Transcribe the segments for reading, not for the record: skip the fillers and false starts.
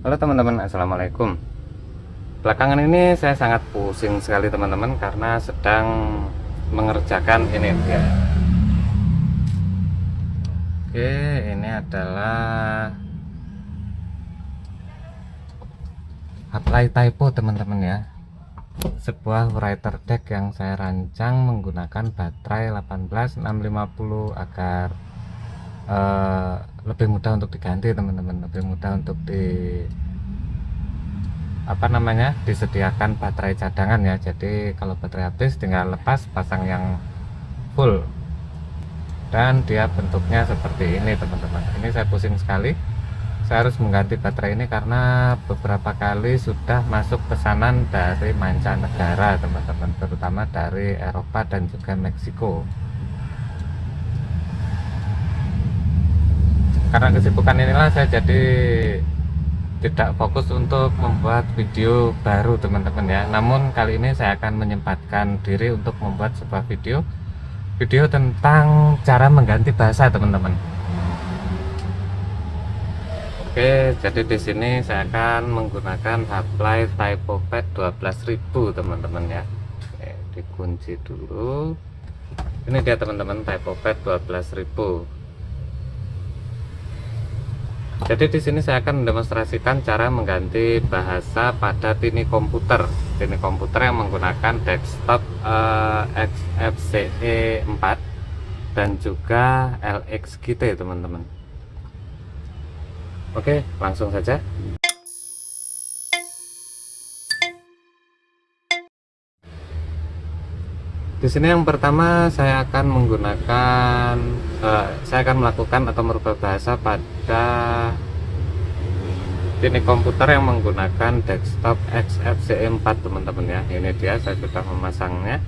Halo teman-teman, assalamualaikum. Belakangan ini saya sangat pusing sekali teman-teman karena sedang mengerjakan ini ya. Oke, ini adalah apply typo teman-teman ya. Sebuah writer deck yang saya rancang menggunakan baterai 18650 agar lebih mudah untuk diganti teman-teman, lebih mudah untuk disediakan baterai cadangan ya. Jadi kalau baterai habis tinggal lepas, pasang yang full, dan dia bentuknya seperti ini teman-teman. Ini saya pusing sekali, saya harus mengganti baterai ini karena beberapa kali sudah masuk pesanan dari mancanegara teman-teman, terutama dari Eropa dan juga Meksiko. Karena kesibukan inilah saya jadi tidak fokus untuk membuat video baru teman-teman ya. Namun kali ini saya akan menyempatkan diri untuk membuat sebuah video tentang cara mengganti bahasa teman-teman. Oke, jadi di sini saya akan menggunakan Apply TypoPad 12.000 teman-teman ya. Oke, dikunci dulu. Ini dia teman-teman, TypoPad 12.000. Jadi di sini saya akan mendemonstrasikan cara mengganti bahasa pada Tiny komputer yang menggunakan desktop XFCE 4 dan juga LXQt teman-teman. Oke, langsung saja. Di sini yang pertama saya akan melakukan atau merubah bahasa pada Tiny komputer yang menggunakan desktop XFCE 4 teman-teman ya. Ini dia, saya sudah memasangnya.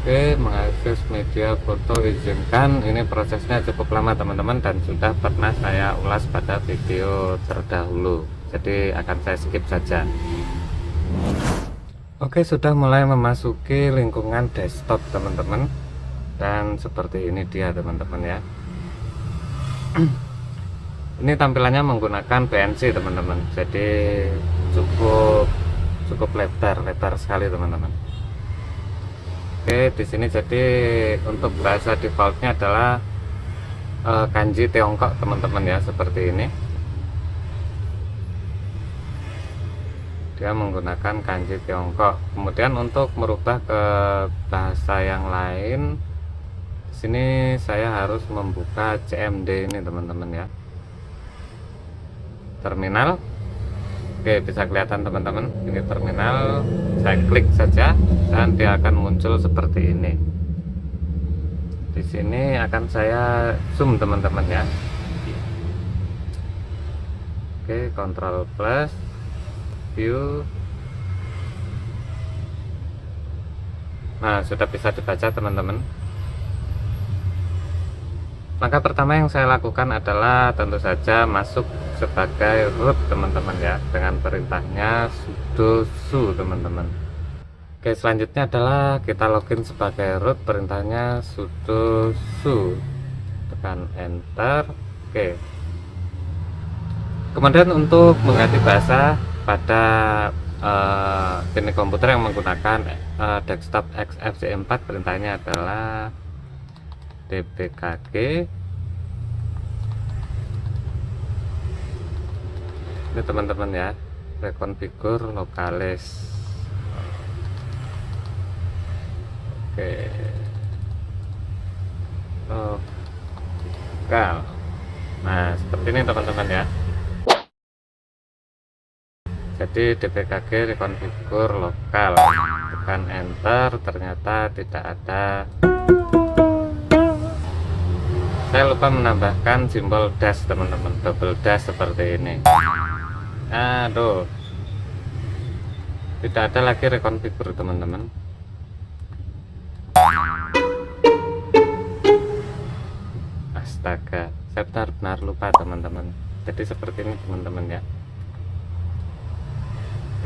Oke, mengakses media foto izinkan. Ini prosesnya cukup lama teman-teman dan sudah pernah saya ulas pada video terdahulu, jadi akan saya skip saja. Oke, sudah mulai memasuki lingkungan desktop teman-teman, dan seperti ini dia teman-teman ya. Ini tampilannya menggunakan PNC teman-teman, jadi cukup lebar sekali teman-teman. Oke, di sini jadi untuk bahasa defaultnya adalah kanji Tiongkok teman-teman ya, seperti ini. Dia menggunakan kanji Tiongkok. Kemudian untuk merubah ke bahasa yang lain, di sini saya harus membuka CMD ini teman-teman ya. Terminal. Oke, bisa kelihatan teman-teman, ini terminal. Saya klik saja dan dia akan muncul seperti ini. Di sini akan saya zoom teman-teman ya. Oke, Ctrl plus view. Nah, sudah bisa dibaca teman-teman. Langkah pertama yang saya lakukan adalah tentu saja masuk sebagai root teman-teman ya, dengan perintahnya sudo su teman-teman. Oke, selanjutnya adalah kita login sebagai root, perintahnya sudo su, tekan enter. Oke, kemudian untuk mengganti bahasa pada Tiny komputer yang menggunakan desktop XFCE 4, perintahnya adalah dpkg ini teman-teman ya, reconfigure locales. Oke, lokal. Nah, seperti ini teman-teman ya. Jadi dpkg reconfigure lokal, tekan enter, ternyata tidak ada. Saya lupa menambahkan simbol dash teman-teman, double dash seperti ini. Aduh, tidak ada lagi reconfigure teman-teman. Astaga, saya benar-benar lupa teman-teman. Jadi seperti ini teman-teman ya,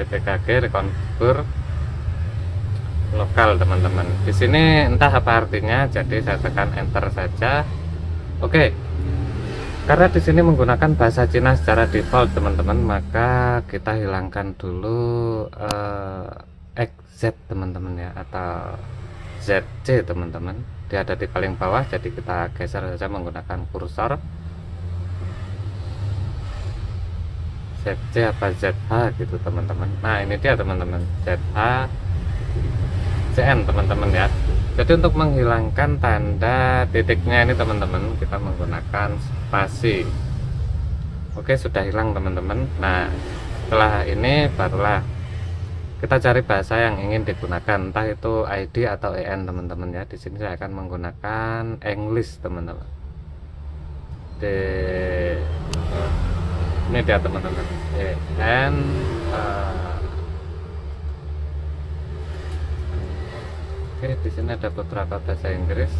dpkg reconfigure lokal teman-teman. Di sini entah apa artinya, jadi saya tekan enter saja. Oke, Karena di sini menggunakan bahasa Cina secara default teman-teman, maka kita hilangkan dulu XZ teman-teman ya, atau ZC teman-teman. Dia ada di paling bawah, jadi kita geser saja menggunakan kursor. ZC apa ZH gitu teman-teman. Nah ini dia teman-teman, ZH CN teman-teman ya. Jadi untuk menghilangkan tanda titiknya ini teman-teman, kita menggunakan spasi. Oke, sudah hilang teman-teman. Nah setelah ini barulah kita cari bahasa yang ingin digunakan, entah itu ID atau EN teman-teman ya. Di sini saya akan menggunakan English teman-teman. Ini dia teman-teman, EN. Oke, di sini ada beberapa bahasa Inggris.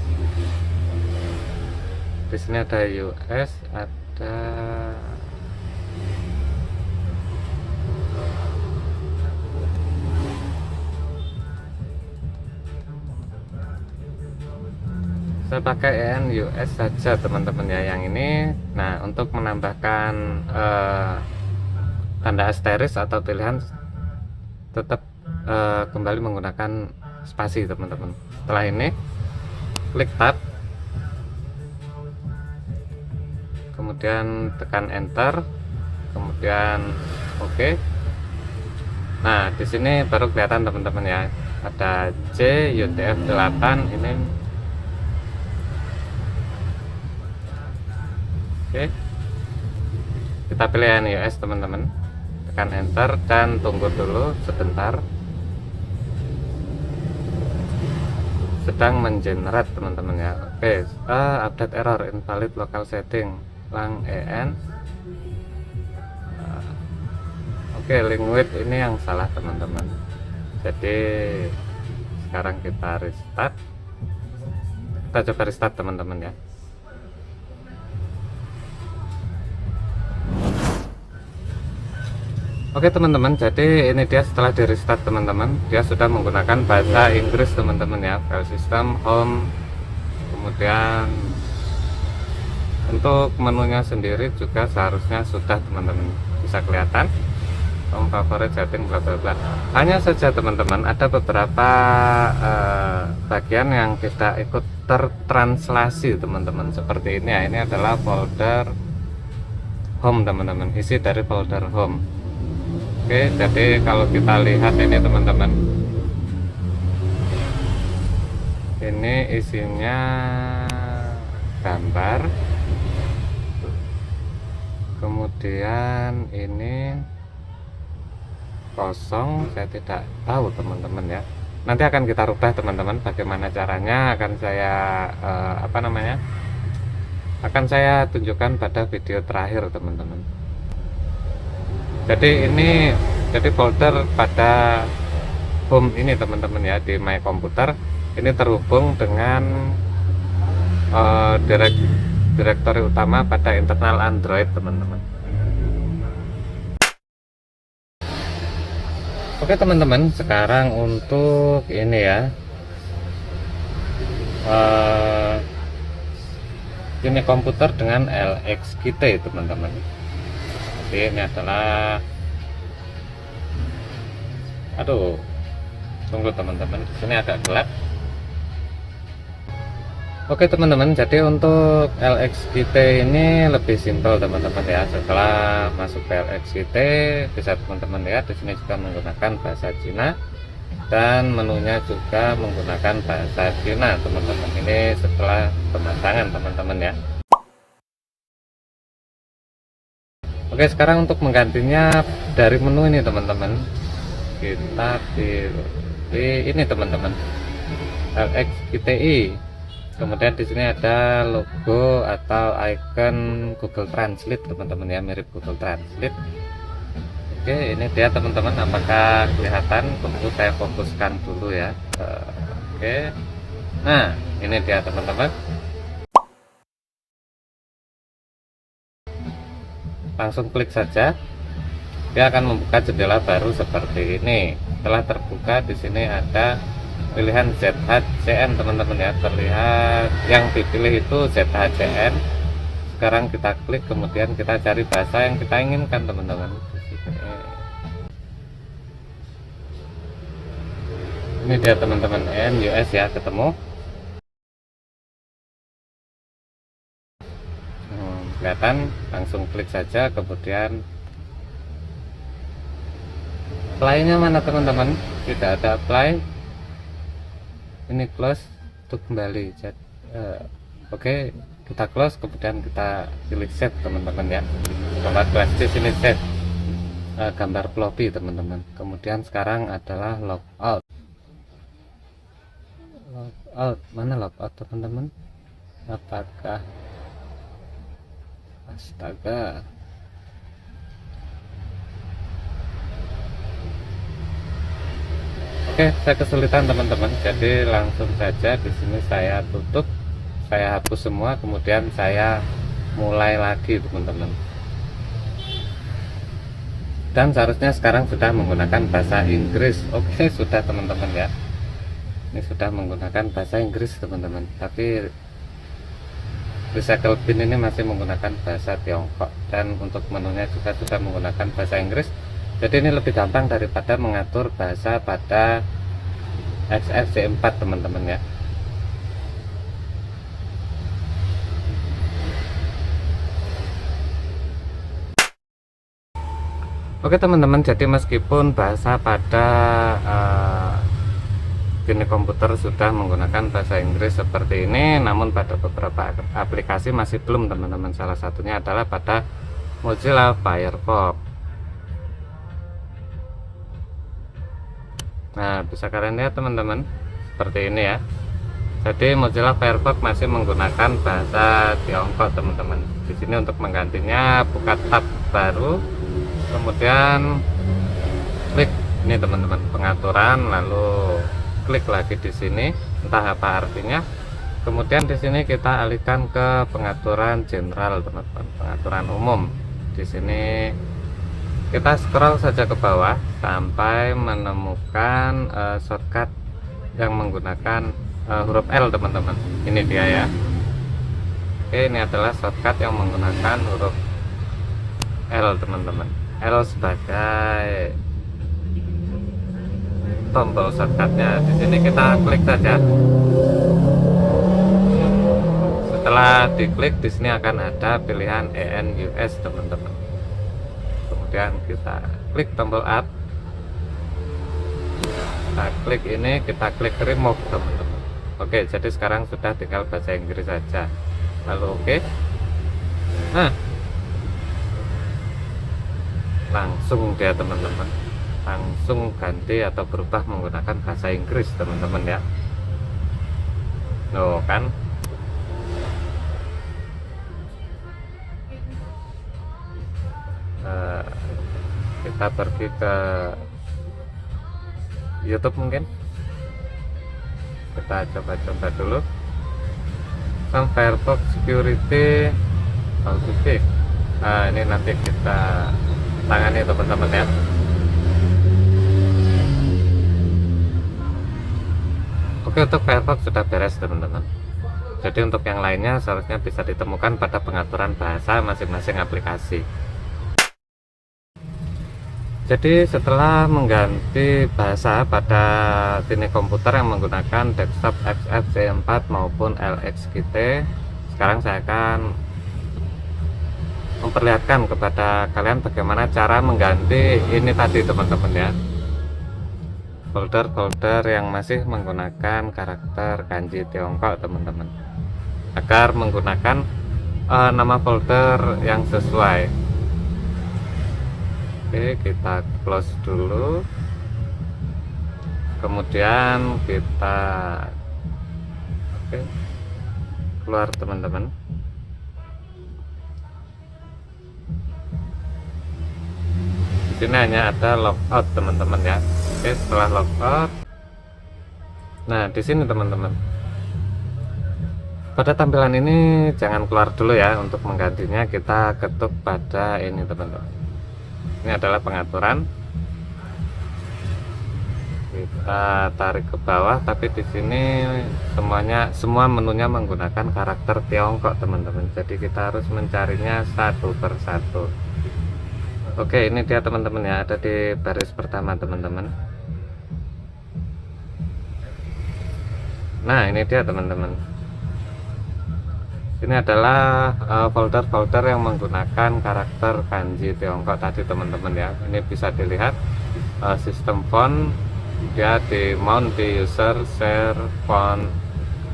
Di sini ada US, ada saya pakai EN US saja teman-teman ya yang ini. Nah untuk menambahkan tanda asterisk atau pilihan tetap kembali menggunakan spasi teman-teman. Setelah ini klik tab, kemudian tekan enter, kemudian oke. Nah di sini baru kelihatan teman-teman ya, ada C UTF-8 ini. Oke, kita pilih yang US teman-teman, tekan enter dan tunggu dulu sebentar. Sedang mengenerate teman-teman ya. Oke, update error invalid local setting lang EN. Oke, link width ini yang salah teman-teman. Jadi sekarang kita restart. Kita coba restart teman-teman ya. Oke teman-teman, jadi ini dia setelah di restart teman-teman, dia sudah menggunakan bahasa Inggris teman-teman ya, file system, home, kemudian untuk menunya sendiri juga seharusnya sudah teman-teman bisa kelihatan, home, favorite, setting, bla bla bla. Hanya saja teman-teman ada beberapa bagian yang tidak ikut tertranslasi teman-teman, seperti ini ya. Ini adalah folder home teman-teman, isi dari folder home. Oke, jadi kalau kita lihat ini teman-teman, ini isinya gambar, kemudian ini kosong, saya tidak tahu teman-teman ya. Nanti akan kita rubah teman-teman, bagaimana caranya akan saya akan saya tunjukkan pada video terakhir teman-teman. Jadi folder pada home ini teman-teman ya, di My Computer ini terhubung dengan direktori utama pada internal Android teman-teman. Oke teman-teman, sekarang untuk ini ya, ini komputer dengan LXQt teman-teman. Ini adalah, aduh, tunggu teman-teman, di sini agak gelap. Oke teman-teman, jadi untuk LXQt ini lebih simpel teman-teman ya. Setelah masuk ke LXQt, bisa teman-teman lihat di sini juga menggunakan bahasa Cina dan menunya juga menggunakan bahasa Cina teman-teman. Ini setelah pemasangan teman-teman ya. Oke, sekarang untuk menggantinya dari menu ini teman-teman, kita pilih ini teman-teman, LXQTI. Kemudian di sini ada logo atau icon Google Translate teman-teman ya, mirip Google Translate. Oke, ini dia teman-teman, apakah kelihatan? Tunggu saya fokuskan dulu ya. Oke, nah ini dia teman-teman. Langsung klik saja, dia akan membuka jendela baru seperti ini. Setelah terbuka, di sini ada pilihan ZHCN teman-teman ya, terlihat yang dipilih itu ZHCN. sekarang kita klik, kemudian kita cari bahasa yang kita inginkan teman-teman. Ini dia teman-teman, NUS ya, ketemu. Kelihatan, langsung klik saja, kemudian apply-nya mana teman-teman? Tidak ada apply. Ini close untuk kembali. Oke, kita close, kemudian kita pilih save teman-teman ya. Gambar flash disk ini save, gambar floppy teman-teman. Kemudian sekarang adalah logout. Logout, mana logout teman-teman? Apakah, astaga, oke, saya kesulitan teman-teman, jadi langsung saja di sini saya tutup, saya hapus semua, kemudian saya mulai lagi teman-teman. Dan seharusnya sekarang sudah menggunakan bahasa Inggris. Oke, sudah teman-teman ya, ini sudah menggunakan bahasa Inggris teman-teman, tapi recycle bin ini masih menggunakan bahasa Tiongkok, dan untuk menunya juga sudah menggunakan bahasa Inggris. Jadi ini lebih gampang daripada mengatur bahasa pada XFCE4 teman-teman ya. Oke teman-teman, jadi meskipun bahasa pada ini komputer sudah menggunakan bahasa Inggris seperti ini, namun pada beberapa aplikasi masih belum teman-teman. Salah satunya adalah pada Mozilla Firefox. Nah, bisa kalian lihat teman-teman, seperti ini ya. Jadi Mozilla Firefox masih menggunakan bahasa Tiongkok teman-teman. Di sini untuk menggantinya, buka tab baru, kemudian klik ini teman-teman, pengaturan, lalu klik lagi di sini, entah apa artinya. Kemudian di sini kita alihkan ke pengaturan general teman-teman, pengaturan umum. Di sini kita scroll saja ke bawah sampai menemukan shortcut yang menggunakan huruf L teman-teman. Ini dia ya. Oke, ini adalah shortcut yang menggunakan huruf L teman-teman. L sebagai tombol shortcutnya. Di sini kita klik saja. Setelah diklik, di sini akan ada pilihan ENUS teman-teman. Kemudian kita klik tombol add. Kita klik ini, kita klik remove teman-teman. Oke, jadi sekarang sudah tinggal bahasa Inggris saja. Lalu oke. Nah, langsung dia teman-teman, langsung ganti atau berubah menggunakan bahasa Inggris teman-teman ya. Loh kan, kita pergi ke YouTube mungkin, kita coba-coba dulu. Firefox Security Authentication. Ini nanti kita tangani teman-teman ya. Oke, untuk Firefox sudah beres teman-teman. Jadi untuk yang lainnya seharusnya bisa ditemukan pada pengaturan bahasa masing-masing aplikasi. Jadi setelah mengganti bahasa pada sini komputer yang menggunakan desktop XFCE4 maupun LXQt, sekarang saya akan memperlihatkan kepada kalian bagaimana cara mengganti ini tadi teman-teman ya, folder-folder yang masih menggunakan karakter kanji Tiongkok teman-teman, agar menggunakan nama folder yang sesuai. Oke, kita close dulu, kemudian kita keluar teman-teman. Di sini hanya ada logout teman-teman ya. Oke, setelah logout, nah di sini teman-teman, pada tampilan ini jangan keluar dulu ya. Untuk menggantinya kita ketuk pada ini teman-teman. Ini adalah pengaturan. Kita tarik ke bawah, tapi di sini semua menunya menggunakan karakter Tiongkok teman-teman, jadi kita harus mencarinya satu persatu. Oke, ini dia teman-teman ya, ada di baris pertama teman-teman. Nah, ini dia teman-teman, ini adalah folder-folder yang menggunakan karakter kanji Tiongkok tadi teman-teman ya. Ini bisa dilihat sistem font, dia di mount di user share font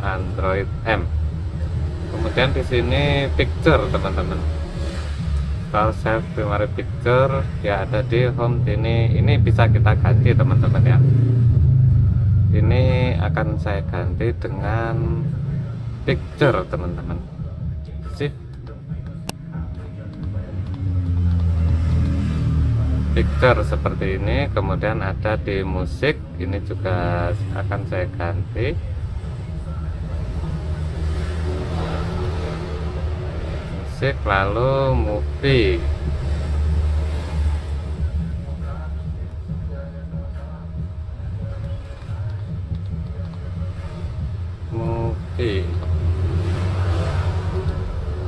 Android M. Kemudian di sini picture teman-teman, file save primary picture, dia ada di home. Ini bisa kita ganti teman-teman ya. Ini akan saya ganti dengan picture teman-teman. Sip. Picture seperti ini, kemudian ada di musik, ini juga akan saya ganti musik, lalu movie,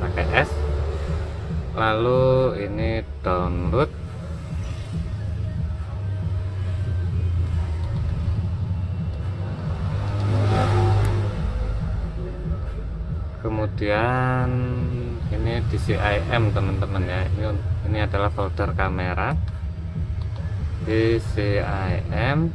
pakai S, lalu ini download, kemudian ini DCIM teman-teman ya. Ini adalah folder kamera DCIM.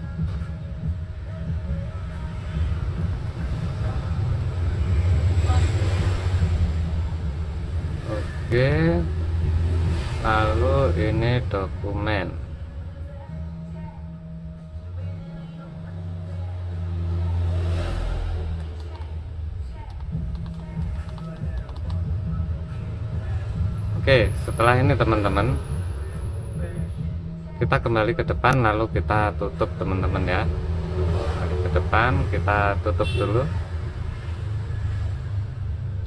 Oke, lalu ini dokumen. Oke, setelah ini teman-teman, kita kembali ke depan, lalu kita tutup teman-teman ya. Kembali ke depan, kita tutup dulu,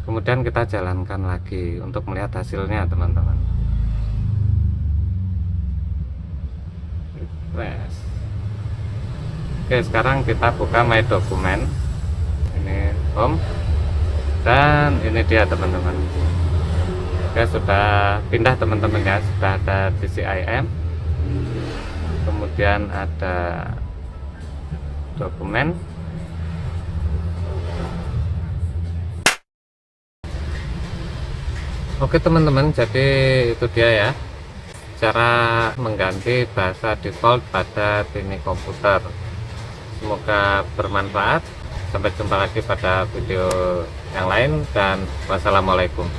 kemudian kita jalankan lagi untuk melihat hasilnya teman-teman. Refresh. Oke, sekarang kita buka My Document, ini home, dan ini dia teman-teman. Oke, sudah pindah teman-teman ya, sudah ada DCIM, kemudian ada dokumen. Oke teman-teman, jadi itu dia ya cara mengganti bahasa default pada Tiny Komputer. Semoga bermanfaat. Sampai jumpa lagi pada video yang lain, dan wassalamualaikum.